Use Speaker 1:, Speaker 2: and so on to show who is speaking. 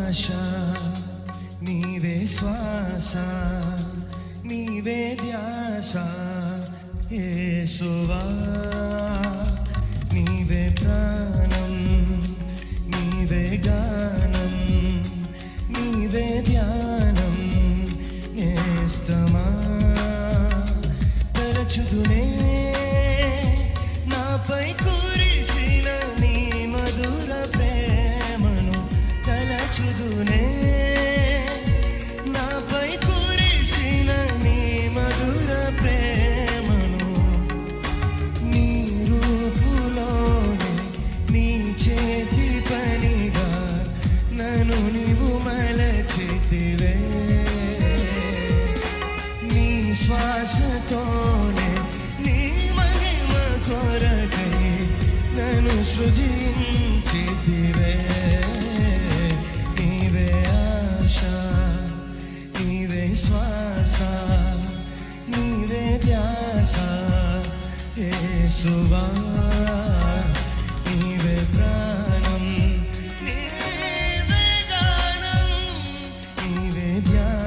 Speaker 1: ఆశ, నీవే శ్వాస, నీవే ధ్యాస. యేసువా నీవే ప్రాణం, నీవే గానం, నీవే ధ్యానం. నేస్తమా తలచుదునే నాపై కురిసిన నీ మధుర ప్రేమను. తలచుదునే నాపై కురిసిన నీ మధుర ప్రేమను. నీ రూపులోనే నీ చేతి పనిగా నన్ను నీవు మలచితివే. నీ శ్వాసతోనే నీ మహిమ కొరకై నన్ను సృజించితివే. నీవే ఆశ, నీవే శ్వాస, నీవే ధ్యాస. యేసువా నీవే ప్రాణం, నీవే గానం, నీవే ధ్యాస.